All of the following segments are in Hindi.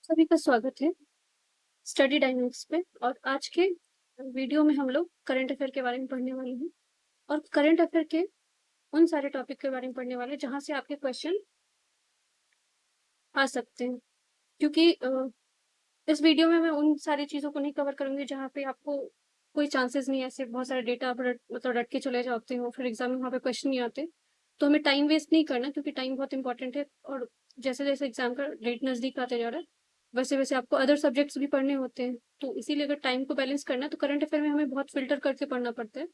सभी का स्वागत है स्टडी डायनेमिक्स पे। और आज के वीडियो में हम लोग करंट अफेयर के बारे में पढ़ने वाले हैं और करंट अफेयर के उन सारे टॉपिक के बारे में पढ़ने वाले हैं जहां से आपके क्वेश्चन आ सकते हैं। क्योंकि इस वीडियो में मैं उन सारी चीज़ों को नहीं कवर करूंगी जहाँ पे आपको कोई चांसेस नहीं है, ऐसे बहुत सारे डेटा आप मतलब रट के चले जाते हो, फिर एग्जाम में वहाँ पे क्वेश्चन नहीं आते। तो हमें टाइम वेस्ट नहीं करना, क्योंकि टाइम बहुत इंपॉर्टेंट है। और जैसे जैसे एग्जाम का डेट नज़दीक आते जा रहा है, वैसे वैसे आपको अदर सब्जेक्ट्स भी पढ़ने होते हैं। तो इसीलिए अगर टाइम को बैलेंस करना है तो करंट अफेयर में हमें बहुत फिल्टर करके पढ़ना पड़ता है।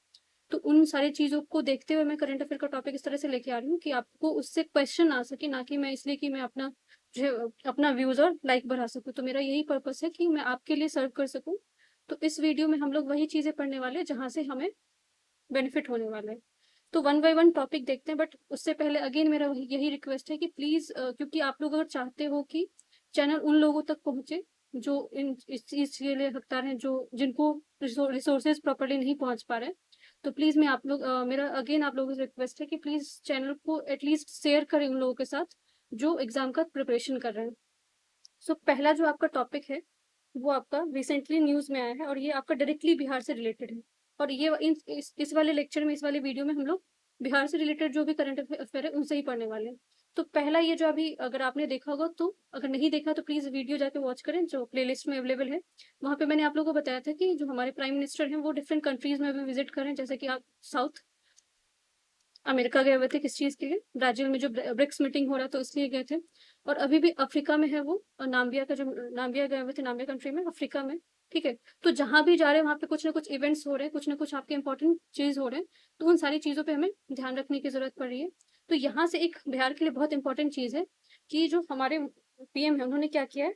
तो उन सारी चीज़ों को देखते हुए मैं करंट अफेयर का टॉपिक इस तरह से लेके आ रही हूँ कि आपको उससे क्वेश्चन आ सके, ना कि मैं इसलिए कि मैं अपना जो अपना व्यूज और लाइक बढ़ा सकूं। तो मेरा यही पर्पस है कि मैं आपके लिए सर्व कर सकूं। तो इस वीडियो में हम लोग वही चीजें पढ़ने वाले हैं जहां से हमें बेनिफिट होने वाला है। तो वन बाय वन टॉपिक देखते हैं, बट उससे पहले अगेन मेरा यही रिक्वेस्ट है कि प्लीज, क्योंकि आप लोग अगर चाहते हो कि चैनल उन लोगों तक पहुंचे जो इस चीज के लिए हकदार हैं, जो जिनको रिसोर्सेज प्रॉपरली नहीं पहुंच पा रहे, तो प्लीज मैं आप लोग मेरा अगेन आप लोगों से रिक्वेस्ट है कि प्लीज चैनल को एटलीस्ट शेयर करें उन लोगों के साथ जो एग्जाम का प्रिपरेशन कर रहे हैं। सो पहला जो आपका टॉपिक है वो आपका रिसेंटली न्यूज में आया है और ये आपका डायरेक्टली बिहार से रिलेटेड है। और ये इस वाले लेक्चर में, इस वाले वीडियो में हम लोग बिहार से रिलेटेड जो भी करंट अफेयर है उनसे ही पढ़ने वाले हैं। तो पहला ये जो अभी अगर आपने देखा होगा, तो अगर नहीं देखा तो प्लीज वीडियो जाके वॉच करें जो प्लेलिस्ट में अवेलेबल है। वहां पे मैंने आप लोगों को बताया था कि जो हमारे प्राइम मिनिस्टर हैं वो डिफरेंट कंट्रीज में भी विजिट करें, जैसे कि आप साउथ अमेरिका गए हुए थे किस चीज के लिए, ब्राजील में जो ब्रिक्स मीटिंग हो रहा था उसलिए गए थे। और अभी भी अफ्रीका में है वो, और नाम्बिया का जो नाम्बिया गए हुए थे, नाम्बिया कंट्री में अफ्रीका में। ठीक है। तो जहां भी जा रहे हैं वहां पे कुछ ना कुछ इवेंट्स हो रहे हैं, कुछ ना कुछ आपके इंपॉर्टेंट चीज हो रहे हैं। तो उन सारी चीजों पे हमें ध्यान रखने की जरूरत पड़ रही है। तो यहाँ से एक बिहार के लिए बहुत इंपॉर्टेंट चीज है कि जो हमारे पीएम है उन्होंने क्या किया है,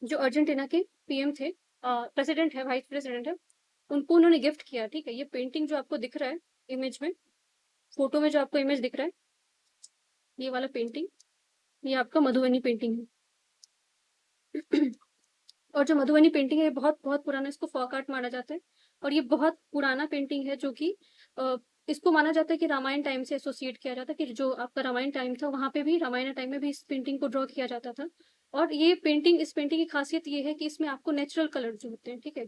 जो अर्जेंटीना के पीएम थे, प्रेसिडेंट है, वाइस प्रेसिडेंट है, उनको उन्होंने गिफ्ट किया। ठीक है। ये पेंटिंग जो आपको दिख रहा है इमेज में, फोटो में जो आपको इमेज दिख रहा है, ये वाला पेंटिंग, ये आपका मधुबनी पेंटिंग है। और जो मधुबनी पेंटिंग है ये बहुत बहुत पुराना, इसको फॉक आर्ट माना जाता है। और ये बहुत पुराना पेंटिंग है जो कि इसको माना जाता है कि रामायण टाइम से एसोसिएट किया जाता है, कि जो आपका रामायण टाइम था वहां पे भी, रामायण टाइम में भी इस पेंटिंग को ड्रॉ किया जाता था। और ये पेंटिंग, इस पेंटिंग की खासियत ये है कि इसमें आपको नेचुरल कलर जो होते हैं, ठीक है,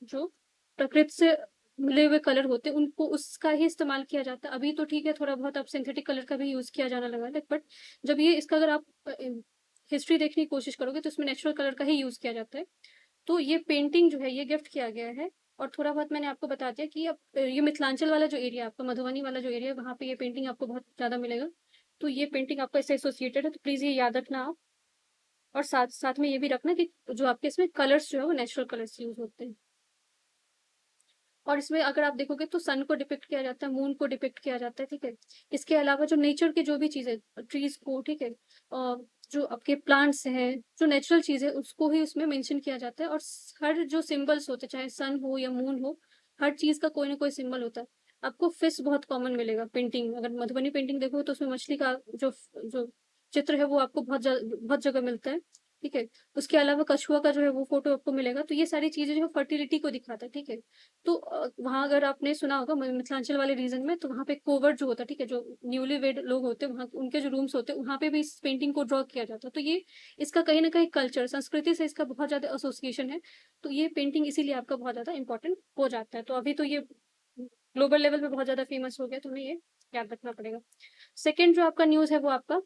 जो प्रकृति से मिले हुए कलर होते हैं, उनको उसका ही इस्तेमाल किया जाता है। अभी तो ठीक है, थोड़ा बहुत अब सिंथेटिक कलर का भी यूज किया जाने लगा है, बट जब ये इसका अगर आप हिस्ट्री देखने की कोशिश करोगे तो इसमें नेचुरल कलर का ही यूज किया जाता है। तो ये पेंटिंग जो है ये गिफ्ट किया गया है। और थोड़ा बहुत मैंने आपको बता दिया कि अब ये मिथिलांचल वाला जो एरिया, आपका मधुबनी वाला जो एरिया है, वहाँ पे ये पेंटिंग आपको बहुत ज्यादा मिलेगा। तो ये पेंटिंग आपका इससे एसोसिएटेड है, तो प्लीज ये याद रखना आप। और साथ साथ में ये भी रखना कि जो आपके इसमें कलर्स जो है वो नेचुरल कलर्स यूज होते हैं। और इसमें अगर आप देखोगे तो सन को डिपिक्ट किया जाता है, मून को डिपिक्ट किया जाता है। ठीक है। इसके अलावा जो नेचर के जो भी चीजें, ट्रीज को, ठीक है, और जो आपके प्लांट्स हैं, जो नेचुरल चीज है उसको ही उसमें मेंशन किया जाता है। और हर जो सिंबल्स होते हैं, चाहे सन हो या मून हो, हर चीज का कोई ना कोई सिंबल होता है। आपको फिश बहुत कॉमन मिलेगा पेंटिंग में, अगर मधुबनी पेंटिंग देखो तो उसमें मछली का जो चित्र है वो आपको बहुत जगह मिलता है। ठीक है। उसके अलावा कछुआ का जो है वो फोटो आपको मिलेगा। तो ये सारी चीजें जो फर्टिलिटी को दिखाता है। ठीक है। तो वहां अगर आपने सुना होगा मिथिलांचल वाले रीजन में, तो वहां पे कोवर जो होता है, ठीक है, जो न्यूली वेड लोग होते हैं वहां उनके जो रूम्स होते हैं वहां पे भी इस पेंटिंग को ड्रॉ किया जाता है। तो ये इसका कहीं ना कहीं कल्चर, संस्कृति से इसका बहुत ज्यादा एसोसिएशन है। तो ये पेंटिंग इसीलिए आपका बहुत ज्यादा इंपॉर्टेंट हो जाता है। तो अभी तो ये ग्लोबल लेवल पे बहुत ज्यादा फेमस हो गया, तो हमें ये याद रखना पड़ेगा। सेकेंड जो आपका न्यूज है वो आपका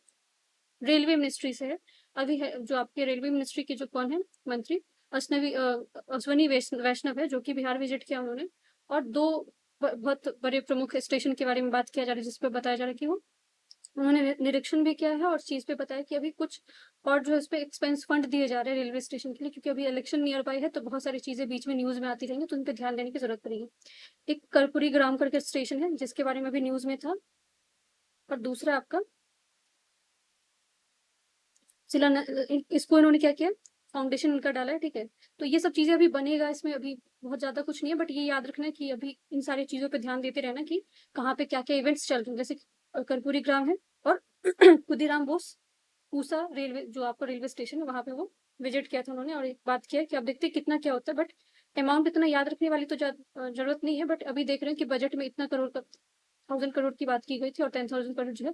रेलवे मिनिस्ट्री से है। अभी है जो आपके रेलवे मिनिस्ट्री के जो कौन है मंत्री, अश्वनी वैष्णव है, जो कि बिहार विजिट किया उन्होंने। और दो बहुत बड़े प्रमुख स्टेशन के बारे में बात किया जा रहा है, जिसपे बताया जा रहा है कि वो उन्होंने निरीक्षण भी किया है। और चीज पे बताया कि अभी कुछ और जो इस पे एक्सपेंस फंड दिए जा रहे हैं रेलवे स्टेशन के लिए, क्योंकि अभी इलेक्शन नियर बाय है, तो बहुत सारी चीजें बीच में न्यूज में आती रहेंगी, तो उन पे ध्यान देने की जरूरत पड़ेगी। एक कर्पूरी ग्राम करके स्टेशन है जिसके बारे में भी न्यूज में था। और दूसरा आपका शिला, इसको इन्होंने क्या किया, फाउंडेशन इनका डाला है। ठीक है। तो ये सब चीजें अभी बनेगा, इसमें अभी बहुत ज्यादा कुछ नहीं है, बट ये याद रखना है कि अभी इन सारी चीजों पे ध्यान देते रहना कि कहाँ पे क्या क्या इवेंट्स चल रहे हैं। जैसे कर्पूरी ग्राम है, और खुदीराम बोस पूसा रेलवे, जो आपका रेलवे स्टेशन है वहां पे वो विजिट किया था उन्होंने। और एक बात किया कि अब देखते हैं कितना क्या होता है, बट अमाउंट इतना याद रखने वाली तो जरूरत नहीं है। बट अभी देख रहे हैं कि बजट में इतना करोड़ का, 1000 करोड़ की बात की गई थी, और 10,000 करोड़ जो है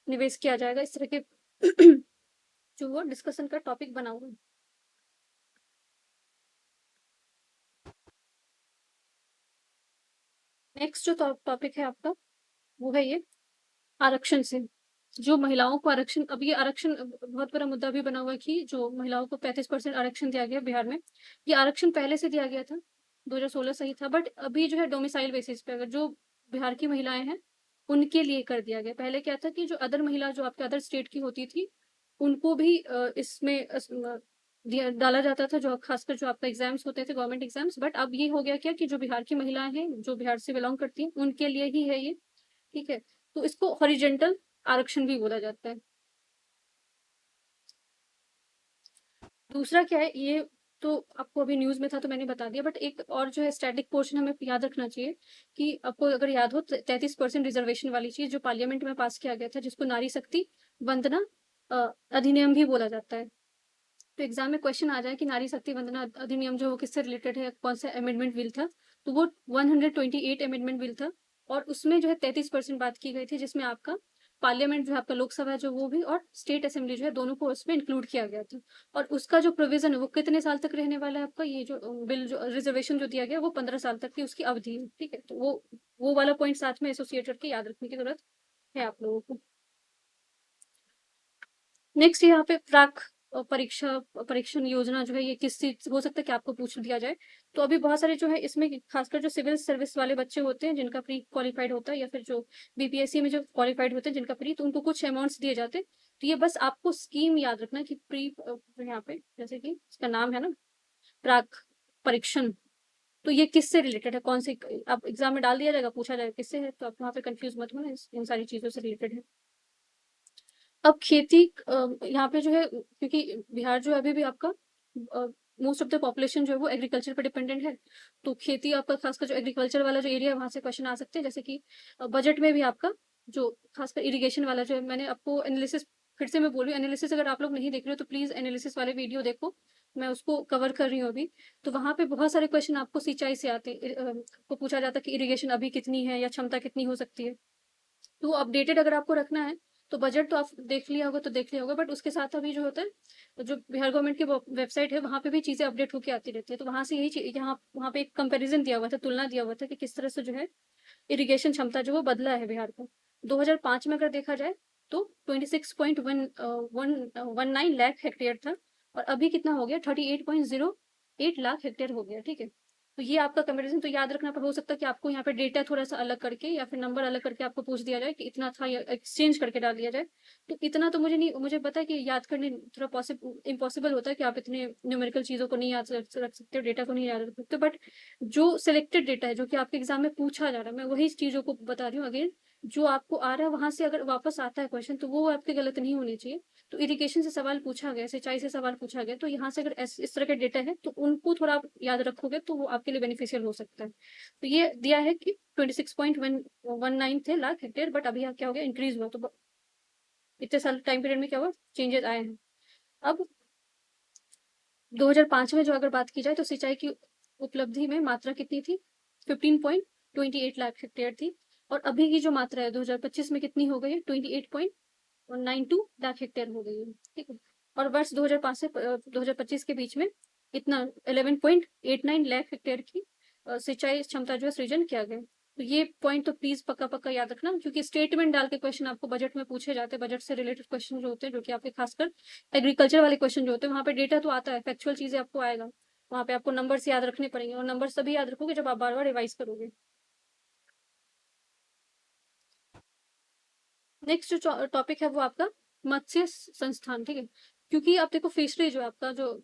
निवेश किया जाएगा इस तरह के जो वो डिस्कशन का टॉपिक बना हुआ है। नेक्स्ट जो टॉपिक है आपका वो है ये आरक्षण से। जो महिलाओं को आरक्षण, अब ये आरक्षण बहुत बड़ा मुद्दा भी बना हुआ है कि जो महिलाओं को 35% आरक्षण दिया गया बिहार में। ये आरक्षण पहले से दिया गया था, 2016 से ही था, बट अभी जो है डोमिसाइल बेसिस पे अगर जो बिहार की महिलाएं हैं उनके लिए कर दिया गया। पहले क्या था कि जो अदर महिला जो आपके अदर स्टेट की होती थी उनको भी इसमें डाला जाता था, जो खासकर जो आपका एग्जाम्स होते थे गवर्नमेंट एग्जाम्स। बट अब ये हो गया क्या कि जो बिहार की महिलाएं हैं जो बिहार से बिलोंग करती हैं उनके लिए ही है ये, ठीक है। तो इसको हॉरिजेंटल आरक्षण भी बोला जाता है। दूसरा क्या है, ये तो आपको अभी न्यूज में था तो मैंने बता दिया, बट एक और जो है स्टैटिक पोर्शन हमें याद रखना चाहिए कि आपको अगर याद हो 33% रिजर्वेशन वाली चीज जो पार्लियामेंट में पास किया गया था, जिसको नारी शक्ति वंदना अधिनियम भी बोला जाता है। तो एग्जाम में क्वेश्चन आ जाए कि नारी शक्ति वंदना अधिनियम जो वो किससे रिलेटेड है, कौन सा अमेंडमेंट बिल था, तो वो 128 अमेंडमेंट बिल था। और उसमें जो है 33% बात की गई थी, जिसमें आपका पार्लियामेंट जो है आपका लोकसभा जो वो भी और स्टेट असेंबली जो है दोनों को उसमें इंक्लूड किया गया था। और उसका जो प्रोविजन है वो कितने साल तक रहने वाला है आपका, ये जो बिल जो रिजर्वेशन जो दिया गया वो 15 साल तक की उसकी अवधि है, ठीक है। तो वो वाला पॉइंट साथ में एसोसिएट करके याद रखने की जरूरत है आप लोगों को। नेक्स्ट यहाँ पे प्राक परीक्षा परीक्षण योजना जो है ये किस चीज हो सकता है कि आपको पूछ दिया जाए। तो अभी बहुत सारे जो है इसमें खासकर जो सिविल सर्विस वाले बच्चे होते हैं जिनका प्री क्वालिफाइड होता है, या फिर जो बीपीएससी में जो क्वालिफाइड होते हैं जिनका प्री, तो उनको कुछ अमाउंट्स दिए जाते हैं। तो ये बस आपको स्कीम याद रखना कि प्री यहाँ पे जैसे कि इसका नाम है ना प्राक परीक्षण, तो ये किससे रिलेटेड है, कौन से आप एग्जाम में डाल दिया जाएगा, पूछा जाएगा किससे है, तो आप वहाँ पे कंफ्यूज मत होना, इन सारी चीजों से रिलेटेड है। अब खेती यहाँ पे जो है क्योंकि बिहार जो है अभी भी आपका मोस्ट ऑफ द पॉपुलेशन जो है वो एग्रीकल्चर पे डिपेंडेंट है। तो खेती आपका खासकर जो एग्रीकल्चर वाला जो एरिया है वहां से क्वेश्चन आ सकते हैं, जैसे कि बजट में भी आपका जो खासकर इरिगेशन वाला जो है, मैंने आपको एनालिसिस फिर से मैं बोल रही हूँ, एनालिसिस अगर आप लोग नहीं देख रहे हो तो प्लीज एनालिसिस वाले वीडियो देखो, मैं उसको कवर कर रही हूँ अभी। तो वहां पे बहुत सारे क्वेश्चन आपको सिंचाई से आते हैं, को पूछा जाता है कि इरिगेशन अभी कितनी है या क्षमता कितनी हो सकती है। तो अपडेटेड अगर आपको रखना है तो बजट तो आप देख लिया होगा तो देख लिया होगा, बट उसके साथ अभी जो होता है जो बिहार गवर्नमेंट की वेबसाइट है वहां पे भी चीजें अपडेट होकर आती रहती है। तो वहां से यही यहाँ वहां पे एक कंपैरिजन दिया हुआ था, तुलना दिया हुआ था कि किस तरह से जो है इरिगेशन क्षमता जो वो बदला है बिहार का। 2005 में अगर देखा जाए तो 26.19 लाख हेक्टेयर था, और अभी कितना हो गया 38.08 लाख हेक्टेयर हो गया, ठीक है। तो ये आपका कंपैरिजन तो याद रखना, पर हो सकता है कि आपको यहाँ पे डेटा थोड़ा सा अलग करके या फिर नंबर अलग करके आपको पूछ दिया जाए कि इतना था या एक्सचेंज करके डाल दिया जाए। तो इतना तो मुझे पता है कि याद करने थोड़ा इम्पॉसिबल होता है कि आप इतने न्यूमेरिकल चीजों को नहीं याद रख सकते हो, डेटा को नहीं याद रख सकते, बट जो सिलेक्टेड डेटा है जो कि आपके एग्जाम में पूछा जा रहा है, मैं वही चीजों को बता रही हूँ अगेन। जो आपको आ रहा है वहां से अगर वापस आता है क्वेश्चन तो वो आपके गलत नहीं होने चाहिए। तो इरिगेशन से सवाल पूछा गया, सिंचाई से सवाल पूछा गया, तो यहाँ से अगर इस तरह के डेटा है तो उनको थोड़ा आप याद रखोगे तो वो आपके लिए बेनिफिशियल हो सकता है। तो ये दिया है कि 26.19 थे लाख हेक्टेयर, बट अभी यहाँ क्या हो गया, इंक्रीज हुआ। तो इतने साल टाइम पीरियड में क्या हुआ, चेंजेस आए हैं। अब 2005 में जो अगर बात की जाए तो सिंचाई की उपलब्धि में मात्रा कितनी थी, 15.28 लाख हेक्टेयर थी। और अभी की जो मात्रा है 2025 में कितनी हो गई है, 28.92 लाख हेक्टेयर हो गई है, ठीक है। और वर्ष 2005 से 2025 के बीच में इतना 11.89 लाख हेक्टेयर की सिंचाई क्षमता जो है सृजन किया गया। तो ये पॉइंट तो प्लीज पक्का पक्का याद रखना, क्योंकि स्टेटमेंट डाल के क्वेश्चन आपको बजट में पूछे जाते हैं, बजट से रिलेटेड क्वेश्चन जो होते हैं, जो कि आपके खासकर एग्रीकल्चर वाले क्वेश्चन जो होते हैं वहाँ पे डेटा तो आता है, फैक्चुअल चीजें आपको आएगा, वहाँ पे आपको नंबर्स याद रखने पड़ेंगे, और नंबर्स तभी याद रखोगे जब आप बार बार रिवाइज करोगे। नेक्स्ट जो टॉपिक है वो आपका मत्स्य संस्थान, ठीक है। क्योंकि आप देखो फिशरी जो आपका जो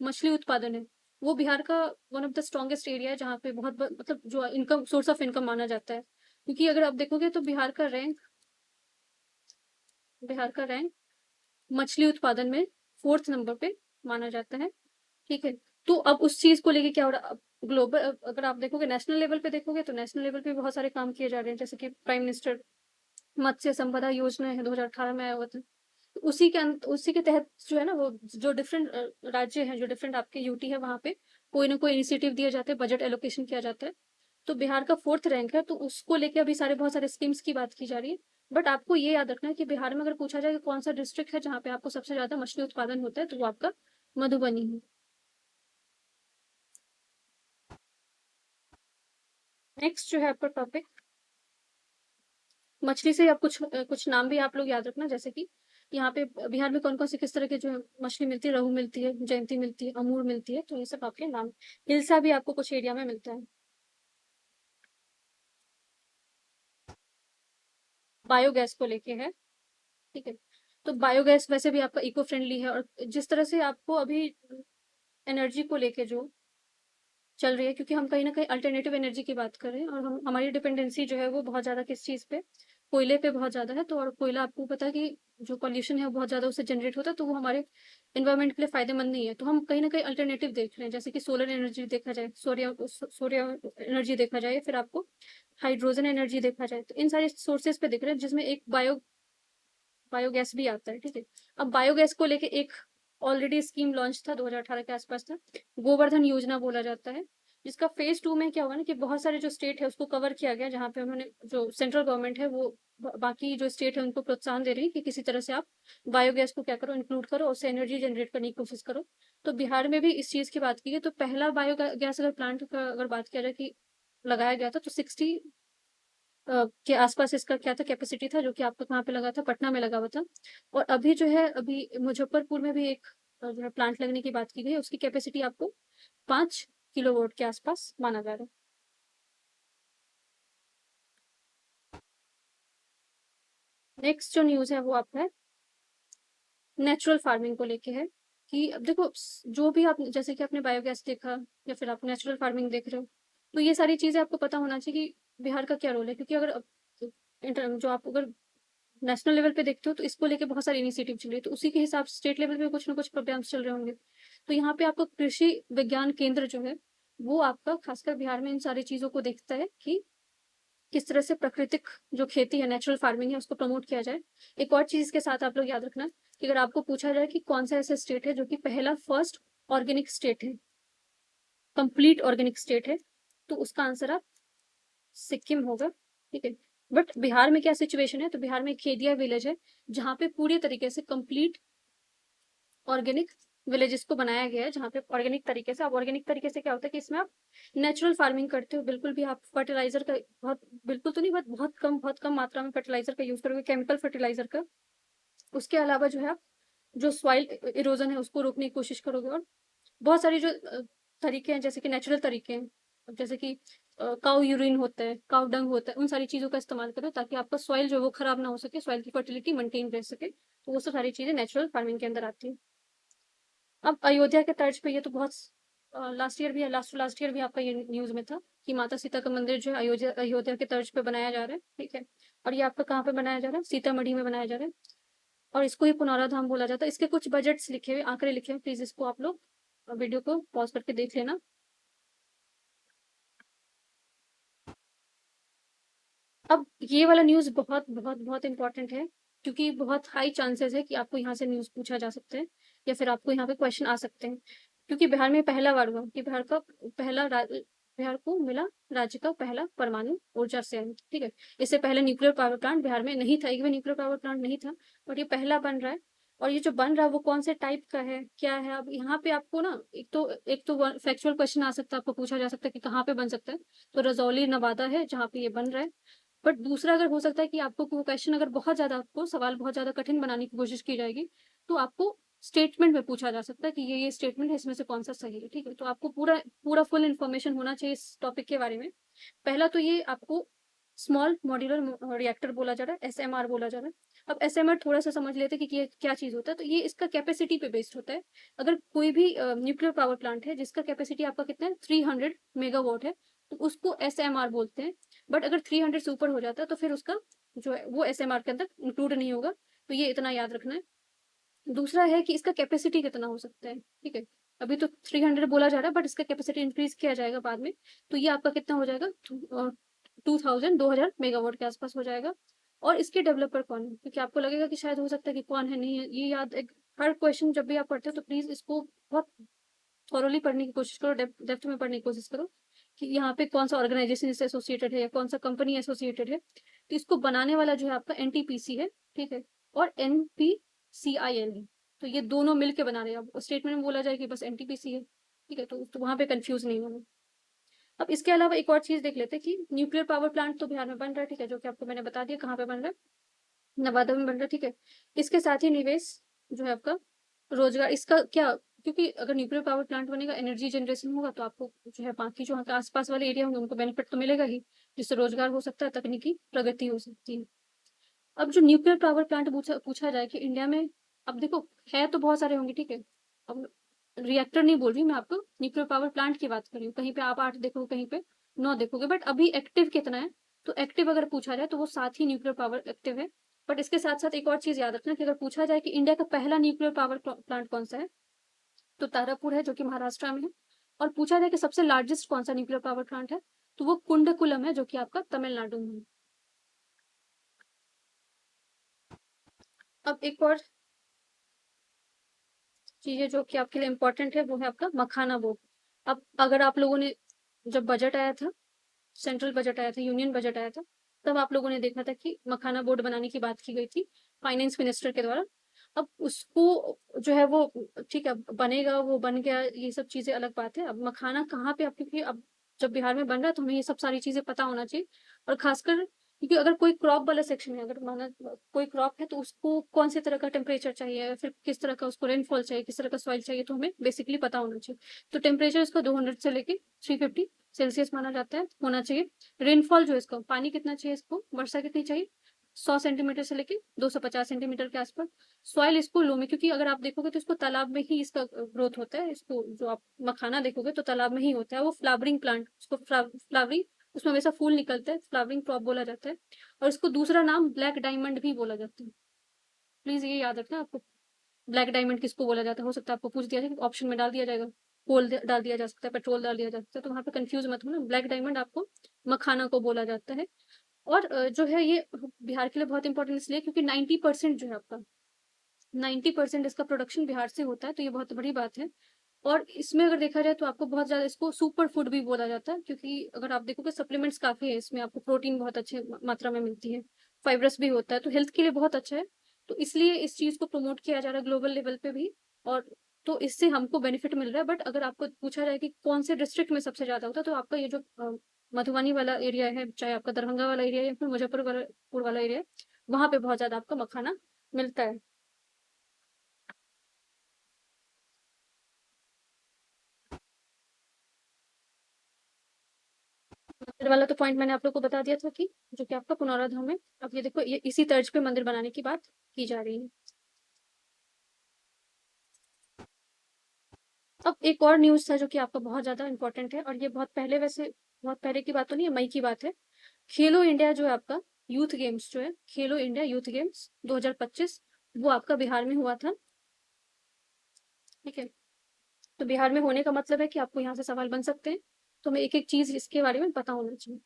मछली उत्पादन है वो बिहार का one of the strongest area है, जहाँ पे बहुत मतलब जो इनकम सोर्स ऑफ इनकम माना जाता है। क्योंकि अगर आप देखोगे तो बिहार का रैंक मछली उत्पादन में 4th नंबर पे माना जाता है, ठीक है। तो अब उस चीज को लेके क्या हो रहा, ग्लोबल अगर आप देखोगे नेशनल लेवल पे देखोगे तो नेशनल लेवल पे बहुत सारे काम किए जा रहे हैं, जैसे कि प्राइम मिनिस्टर मत्स्य संपदा योजना है 2018 में आया हुआ था। तो उसी के तहत जो है ना वो जो डिफरेंट राज्य हैं, जो डिफरेंट आपके यूटी है, वहां पे कोई ना कोई इनिशिएटिव दिए जाते हैं, बजट एलोकेशन किया जाता है। तो बिहार का 4th रैंक है, तो उसको लेके अभी बहुत सारे स्कीम्स की बात की जा रही है। बट आपको ये याद रखना है कि बिहार में अगर पूछा जाए कि कौन सा डिस्ट्रिक्ट है जहाँ पे आपको सबसे ज्यादा मछली उत्पादन होता है, तो वो आपका मधुबनी है। नेक्स्ट जो है आपका टॉपिक, मछली से आप कुछ नाम भी आप लोग याद रखना, जैसे कि यहाँ पे बिहार में कौन कौन सी किस तरह की जो मछली मिलती है, रोहू मिलती है, जयंती मिलती है, अमूर मिलती है, तो ये सब आपके नाम। हिल्सा भी आपको कुछ एरिया में मिलता है। बायोगैस को लेके है, ठीक है। तो बायोगैस वैसे भी आपका इको फ्रेंडली है, और जिस तरह से आपको अभी एनर्जी को लेके जो चल रही है, क्योंकि हम कहीं न कहीं अल्टरनेटिव एनर्जी की बात कर रहे हैं, और हम हमारी डिपेंडेंसी जो है वो बहुत ज़्यादा किस चीज़ पे, कोयले पे बहुत ज़्यादा है। तो और कोयला आपको पता है कि जो पॉल्यूशन है वो बहुत ज़्यादा उससे जनरेट होता है, तो वो हमारे एनवायरनमेंट के लिए फ़ायदेमंद नहीं है। तो हम कहीं न कहीं अल्टरनेटिव देख रहे हैं, जैसे कि सोलर एनर्जी देखा जाए, सूर्य एनर्जी देखा जाए, या फिर आपको हाइड्रोजन एनर्जी देखा जाए। तो इन सारे सोर्सेज़ पे देख रहे हैं, जिसमें एक बायोगैस भी आता है, ठीक है। अब बायोगैस को लेके एक ऑलरेडी स्कीम लॉन्च था, 2018 के आसपास था, गोवर्धन योजना बोला जाता है, जिसका फेज 2 में क्या होगा ना कि बहुत सारे जो स्टेट है उसको कवर किया गया, जहाँ पे उन्होंने, जो सेंट्रल गवर्नमेंट है वो बाकी जो स्टेट है उनको प्रोत्साहन दे रही है कि किसी तरह से आप बायोगैस को क्या करो, इंक्लूड करो, उससे एनर्जी जनरेट करने की कोशिश करो। तो बिहार में भी इस चीज की बात की गई। तो पहला बायोगैस अगर प्लांट का अगर बात किया जाए कि लगाया गया था, तो 60 के आसपास इसका क्या था, कैपेसिटी था, जो कि आपका कहाँ पे लगा था, पटना में लगा हुआ था। और अभी जो है, अभी मुजफ्फरपुर में भी एक जो है प्लांट लगने की बात की गई है, उसकी कैपेसिटी आपको 5 किलोवाट के आसपास माना जा रहा है। नेक्स्ट जो न्यूज है वो आपका है नेचुरल फार्मिंग को लेके है, कि अब देखो जो भी आप, जैसे कि आपने बायोगैस देखा या फिर आप नेचुरल फार्मिंग देख रहे हो, तो ये सारी चीजें आपको पता होना चाहिए कि बिहार का क्या रोल है। क्योंकि अगर जो आप अगर नेशनल लेवल पे देखते हो, तो इसको लेके बहुत सारी इनिशिएटिव चल रही है, तो उसी के हिसाब से स्टेट लेवल पे कुछ ना कुछ प्रोग्राम्स चल रहे होंगे। तो यहाँ पे आपको कृषि विज्ञान केंद्र जो है वो आपका खासकर बिहार में इन सारी चीजों को देखता है कि किस तरह से प्राकृतिक जो खेती है, नेचुरल फार्मिंग है, उसको प्रमोट किया जाए। एक और चीज के साथ आप लोग याद रखना कि अगर आपको पूछा जाए कि कौन सा ऐसा स्टेट है जो कि पहला फर्स्ट ऑर्गेनिक स्टेट है, कंप्लीट ऑर्गेनिक स्टेट है, तो उसका आंसर आप सिक्किम होगा, ठीक है। बट बिहार में क्या सिचुएशन है, तो बिहार में खेदिया विलेज है, जहाँ पे पूरी तरीके से कंप्लीट ऑर्गेनिक विलेजेस को बनाया गया है, जहाँ पे ऑर्गेनिक तरीके से, अब ऑर्गेनिक तरीके से क्या होता है कि इसमें आप नेचुरल फार्मिंग करते हो, बिल्कुल भी आप फर्टिलाइजर का बहुत, बिल्कुल तो नहीं, बहुत कम मात्रा में फर्टिलाइजर का यूज करोगे, केमिकल फर्टिलाइजर का। उसके अलावा जो है आप जो सॉइल इरोजन है उसको रोकने की कोशिश करोगे, और बहुत सारी जो तरीके हैं, जैसे कि नेचुरल तरीके हैं, अब जैसे कि काउ यूरिन होता है, काउ डंग होता है, उन सारी चीजों का इस्तेमाल करो, ताकि आपका सॉइल जो है वो खराब ना हो सके, सॉइल की फर्टिलिटी मेंटेन रह सके। तो वो सब सारी चीजें नेचुरल फार्मिंग के अंदर आती है। अब अयोध्या के तर्ज पे, ये तो बहुत लास्ट ईयर भी है, लास्ट लास्ट ईयर भी आपका ये न्यूज में था कि माता सीता का मंदिर जो है अयोध्या अयोध्या के तर्ज पे बनाया जा रहा है, ठीक है। और ये आपका कहाँ पे बनाया जा रहा है, सीतामढ़ी में बनाया जा रहा है, और इसको ही पुनौरा धाम बोला जाता है। इसके कुछ बजट्स लिखे हुए, आंकड़े लिखे हुए, प्लीज इसको आप लोग वीडियो को पॉज करके देख लेना। अब ये वाला न्यूज़ बहुत बहुत बहुत इंपॉर्टेंट है, क्योंकि बहुत हाई चांसेस है कि आपको यहाँ से न्यूज़ पूछा जा सकता है, या फिर आपको यहाँ पे क्वेश्चन आ सकते हैं। क्योंकि बिहार में पहला बार हुआ कि बिहार को मिला राज्य का पहला परमाणु ऊर्जा संयंत्र, ठीक है। इससे पहले न्यूक्लियर पावर प्लांट बिहार में नहीं था, एक भी न्यूक्लियर पावर प्लांट नहीं था, बट ये पहला बन रहा है। और ये जो बन रहा है वो कौन से टाइप का है, क्या है, अब यहाँ पे आपको ना एक तो फैक्चुअल क्वेश्चन आ सकता है, आपको पूछा जा सकता है कि कहाँ पे बन सकता है। तो रजौली नवादा है जहाँ पे ये बन रहा है। बट दूसरा अगर हो सकता है कि आपको वो क्वेश्चन, अगर बहुत ज्यादा आपको सवाल बहुत ज्यादा कठिन बनाने की कोशिश की जाएगी, तो आपको स्टेटमेंट में पूछा जा सकता है कि ये स्टेटमेंट है, इसमें से कौन सा सही है, ठीक है। तो आपको पूरा पूरा फुल इन्फॉर्मेशन होना चाहिए इस टॉपिक के बारे में। पहला तो ये आपको स्मॉल मॉड्यूलर रिएक्टर बोला जा रहा है, एसएमआर बोला जा रहा है। अब एसएमआर थोड़ा सा समझ लेते हैं कि ये क्या चीज होता है। तो ये इसका कैपेसिटी पे बेस्ड होता है। अगर कोई भी न्यूक्लियर पावर प्लांट है जिसका कैपेसिटी आपका कितना है, 300 मेगावाट है, तो उसको एसएमआर बोलते हैं। बट अगर 300 से ऊपर हो जाता है तो फिर उसका जो है वो एसएमआर के अंदर इंक्लूड नहीं होगा। तो ये इतना याद रखना है। दूसरा है कि इसका कैपेसिटी कितना हो सकता है, ठीक है। अभी तो 300 बोला जा रहा है, बट इसका कैपेसिटी इंक्रीज किया जाएगा बाद में। तो ये आपका कितना हो जाएगा, 2000 के आसपास हो जाएगा। और इसके डेवलपर कौन है, क्योंकि आपको लगेगा कि शायद हो सकता है कि कौन है, नहीं है, ये याद एक, हर क्वेश्चन जब भी आप पढ़ते हो तो प्लीज इसको बहुत थॉरोली पढ़ने की कोशिश करो, डेप्थ में पढ़ने की कोशिश करो कि यहाँ पे कौन सा ऑर्गेनाइजेशन इससे एसोसिएटेड है, या कौन सा कंपनी एसोसिएटेड है। तो इसको बनाने वाला जो है आपका एनटीपीसी है, ठीक है, और एनपीसीआईएल है। तो ये दोनों मिलके बना रहे हैं। अब स्टेटमेंट में बोला जाए कि बस एनटीपीसी है, ठीक है, तो वहां पे कंफ्यूज नहीं होना। अब इसके अलावा एक और चीज देख लेते हैं कि न्यूक्लियर पावर प्लांट तो बिहार में बन रहा है, ठीक है, जो कि आपको मैंने बता दिया कहाँ पे बन रहा है, नवादा में बन रहा है, ठीक है। इसके साथ ही निवेश जो है आपका, रोजगार इसका क्या, क्योंकि अगर न्यूक्लियर पावर प्लांट बनेगा, एनर्जी जनरेशन होगा, तो आपको जो है बाकी जो आसपास वाले एरिया होंगे उनको बेनिफिट तो मिलेगा ही, जिससे रोजगार हो सकता है, तकनीकी प्रगति हो सकती है। अब जो न्यूक्लियर पावर प्लांट पूछा जाए कि इंडिया में, अब देखो है तो बहुत सारे होंगे, ठीक है। अब रिएक्टर नहीं बोल रही मैं आपको, न्यूक्लियर पावर प्लांट की बात कर रही हूँ। कहीं पे आप 8 देखोगे, कहीं पे 9 देखोगे, बट अभी एक्टिव कितना है? तो एक्टिव अगर पूछा जाए तो वो 7 ही न्यूक्लियर पावर एक्टिव है। बट इसके साथ साथ एक और चीज याद रखना कि अगर पूछा जाए कि इंडिया का पहला न्यूक्लियर पावर प्लांट कौन सा है, तो तारापुर है, जो कि महाराष्ट्र में है। और पूछा जाए कि सबसे लार्जेस्ट कौन सा न्यूक्लियर पावर प्लांट है, तो वो कुंडकुलम है, जो कि आपका तमिलनाडु में है। अब एक और चीजें जो कि आपके लिए इम्पोर्टेंट है, वो है आपका मखाना बोर्ड। अब अगर आप लोगों ने, जब बजट आया था, सेंट्रल बजट आया था, यूनियन बजट आया था, तब आप लोगों ने देखा था कि मखाना बोर्ड बनाने की बात की गई थी फाइनेंस मिनिस्टर के द्वारा। अब उसको जो है वो, ठीक है, बनेगा, वो बन गया, ये सब चीजें अलग बात है। अब मखाना कहाँ पे, अब क्योंकि अब जब बिहार में बन रहा है तो हमें ये सब सारी चीजें पता होना चाहिए। और खासकर क्योंकि अगर कोई क्रॉप वाला सेक्शन है, अगर माना कोई क्रॉप है, तो उसको कौन से तरह का टेम्परेचर चाहिए, फिर किस तरह का उसको रेनफॉल चाहिए, किस तरह का सॉइल चाहिए, तो हमें बेसिकली पता होना चाहिए। तो टेम्परेचर इसका 200 से लेके 350 सेल्सियस माना जाता है, होना चाहिए। रेनफॉल जो है, इसको पानी कितना चाहिए, इसको वर्षा कितनी चाहिए, 100 सेंटीमीटर से लेके 250 सेंटीमीटर के आसपास। सॉइल इसको लोमी, क्योंकि अगर आप देखोगे तो इसको तालाब में ही इसका ग्रोथ होता है। इसको जो आप मखाना देखोगे तो तालाब में ही होता है। वो फ्लावरिंग प्लांट, उसको फ्लावरिंग, उसमें हमेशा फूल निकलता है, फ्लावरिंग क्रॉप बोला जाता है। और इसको दूसरा नाम ब्लैक डायमंड भी बोला जाता है। प्लीज ये याद रखना आपको, ब्लैक डायमंड किसको बोला जाता है। हो सकता है आपको पूछ दिया जाए, ऑप्शन में डाल दिया जाएगा, कोल डाल दिया जा सकता है, पेट्रोल डाल दिया जा सकता है, तो वहां पे कंफ्यूज मत होना। ब्लैक डायमंड आपको मखाना को बोला जाता है। और जो है ये बिहार के लिए बहुत इंपॉर्टेंट इसलिए क्योंकि 90% जो है आपका, 90% इसका प्रोडक्शन बिहार से होता है, तो ये बहुत बड़ी बात है। और इसमें अगर देखा जाए तो आपको बहुत ज्यादा इसको सुपर फूड भी बोला जाता है, क्योंकि अगर आप देखोगे सप्लीमेंट्स काफी है इसमें, आपको प्रोटीन बहुत अच्छे मात्रा में मिलती है, फाइब्रस भी होता है, तो हेल्थ के लिए बहुत अच्छा है। तो इसलिए इस चीज को प्रमोट किया जा रहा है ग्लोबल लेवल पे भी। और तो इससे हमको बेनिफिट मिल रहा है। बट अगर आपको पूछा जाए कि कौन से डिस्ट्रिक्ट में सबसे ज्यादा होता है, तो आपका ये जो मधुबनी वाला एरिया है, चाहे आपका दरभंगा वाला एरिया है या फिर मुजफ्फरपुर वाला एरिया है, वहां पे बहुत ज्यादा आपका मखाना मिलता है। मंदिर वाला तो पॉइंट मैंने आप लोग को बता दिया था कि जो कि आपका पुनौरा धाम है। अब ये देखो, ये इसी तर्ज पे मंदिर बनाने की बात की जा रही है। अब एक और न्यूज था जो कि आपका बहुत ज्यादा इंपॉर्टेंट है, और ये बहुत पहले, वैसे बहुत पहले की बात तो नहीं है, मई की बात है। खेलो इंडिया जो है आपका, यूथ गेम्स जो है, खेलो इंडिया यूथ गेम्स 2025, वो आपका बिहार में हुआ था, ठीक है। तो बिहार में होने का मतलब है कि आपको यहाँ से सवाल बन सकते हैं। तो हमें एक एक चीज इसके बारे में पता होना चाहिए।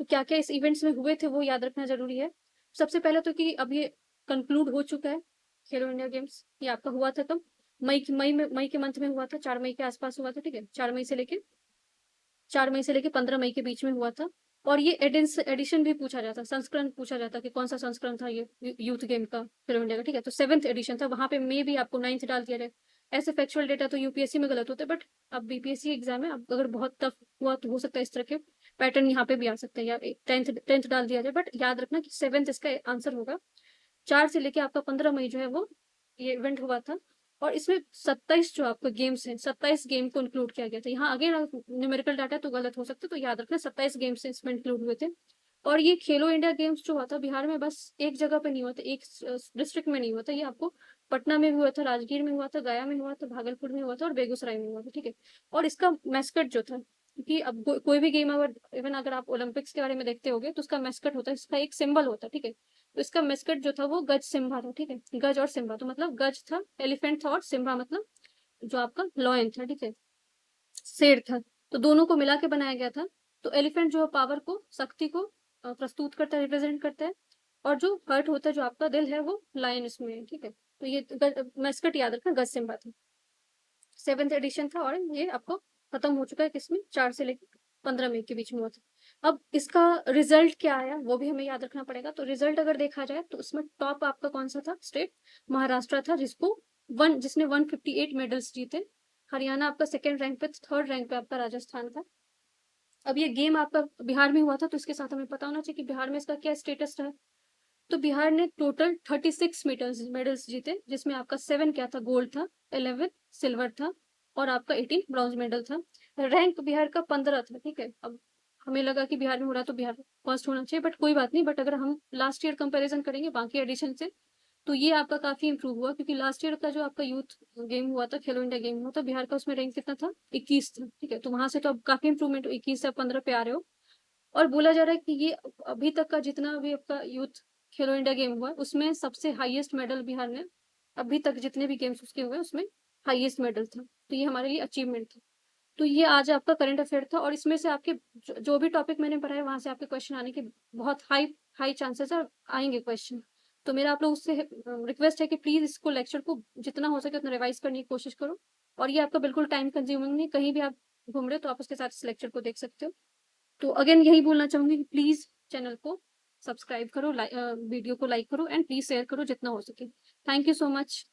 तो क्या क्या इस इवेंट्स में हुए थे वो याद रखना जरूरी है। सबसे पहले तो कि अब ये कंक्लूड हो चुका है, खेलो इंडिया गेम्स, ये आपका हुआ था कब, मई के मंथ में हुआ था, 4 मई के आसपास हुआ था, ठीक है। 4 मई से लेके 15 मई के बीच में हुआ था। और ये एडिशन भी पूछा जाता, संस्करण पूछा जाता कि कौन सा संस्करण था ये यूथ गेम का, खेलो इंडिया का, ठीक है। तो 7th एडिशन था, वहां पे मे भी आपको 9th डाल दिया जाए। ऐसे फैक्चुअल डेटा तो यूपीएससी में गलत होते हैं, बट अब बीपीएससी एग्जाम है, अब अगर बहुत टफ हुआ तो हो सकता है इस तरह के पैटर्न यहाँ पे भी आ सकते हैं, या 10th डाल दिया जाए। बट याद रखना कि 7th इसका आंसर होगा। 4 से लेके आपका 15 मई जो है वो ये इवेंट हुआ था। और इसमें 27 जो आपका गेम्स हैं, 27 गेम को इंक्लूड किया गया था। यहाँ आगे न्यूमेरिकल डाटा तो गलत हो सकता है, तो याद रखना 27 गेम्स इसमें इंक्लूड हुए थे। और ये खेलो इंडिया गेम्स जो हुआ था बिहार में, बस एक जगह पे नहीं हुआ था, एक डिस्ट्रिक्ट में नहीं हुआ था। ये आपको पटना में भी हुआ था, राजगीर में हुआ था, गया में हुआ था, भागलपुर में हुआ था, और बेगूसराय में हुआ था, ठीक है। और इसका मैस्कट जो था, क्योंकि अब कोई भी गेम, अगर इवन अगर आप ओलंपिक्स के बारे में देखते होगे, तो उसका मैस्कट होता है, इसका एक सिंबल होता है, ठीक है। तो इसका मैस्कट जो था वो गज सिम्बा था, ठीक है। गज और सिम्बा, तो मतलब गज था, एलिफेंट था, और सिम्बा मतलब जो आपका लॉयन था, ठीक है, शेर था। तो दोनों को मिला के बनाया गया था। तो एलिफेंट जो है पावर को, शक्ति को प्रस्तुत करता है, रिप्रेजेंट करता है। और जो हर्ट होता है, जो आपका दिल है, वो लायन इसमें है, ठीक है। तो ये मैस्कट याद रखना, गज सिम्बा था। 7th एडिशन था, और ये आपको खत्म हो चुका है किसमें, 4 से लेकर 15 मई के बीच में हुआ था। अब इसका रिजल्ट क्या आया वो भी हमें याद रखना पड़ेगा। तो रिजल्ट अगर देखा जाए तो उसमें टॉप आपका कौन सा था स्टेट? महाराष्ट्र था, जिसने 158 मेडल्स जीते। हरियाणा आपका सेकंड रैंक पे, थर्ड रैंक पे आपका राजस्थान था। अब ये गेम आपका बिहार में हुआ था, तो इसके साथ हमें पता होना चाहिए कि बिहार में इसका क्या स्टेटस रहा। तो बिहार ने टोटल 36 मेडल्स जीते, जिसमें आपका 7 क्या था? गोल्ड था, 11 सिल्वर था, और आपका 18 ब्रॉन्ज मेडल था। रैंक बिहार का 15 था, ठीक है। अब हमें लगा कि बिहार में हो रहा तो बिहार फर्स्ट होना चाहिए, बट कोई बात नहीं। बट अगर हम लास्ट ईयर कंपैरिजन करेंगे बाकी एडिशन से, तो ये आपका काफी इंप्रूव हुआ, क्योंकि लास्ट ईयर का जो आपका यूथ गेम हुआ था, खेलो इंडिया गेम हुआ था, बिहार का उसमें रैंक कितना था? 21 था, ठीक है। तो वहां से तो अब काफी इंप्रूवमेंट, 21 से आप 15 पे आ रहे हो। और बोला जा रहा है कि ये अभी तक का जितना भी आपका यूथ खेलो इंडिया गेम हुआ है, उसमें सबसे हाईएस्ट मेडल बिहार ने, अभी तक जितने भी गेम्स उसके हुए उसमें हाईएस्ट मेडल था। तो ये हमारे लिए अचीवमेंट था। तो ये आज आपका करंट अफेयर था, और इसमें से आपके जो भी टॉपिक मैंने पढ़ाया वहां से आपके क्वेश्चन आने के बहुत हाई हाई चांसेस है, आएंगे क्वेश्चन। तो मेरा आप लोग उससे रिक्वेस्ट है कि प्लीज इसको लेक्चर को जितना हो सके उतना रिवाइज करने की कोशिश करो। और ये आपका बिल्कुल टाइम कंज्यूमिंग नहीं, कहीं भी आप घूम रहे हो तो आप उसके साथ इस लेक्चर को देख सकते हो। तो अगेन यही बोलना चाहूंगी कि प्लीज चैनल को सब्सक्राइब करो, वीडियो को लाइक करो, एंड प्लीज शेयर करो जितना हो सके। Thank you so much.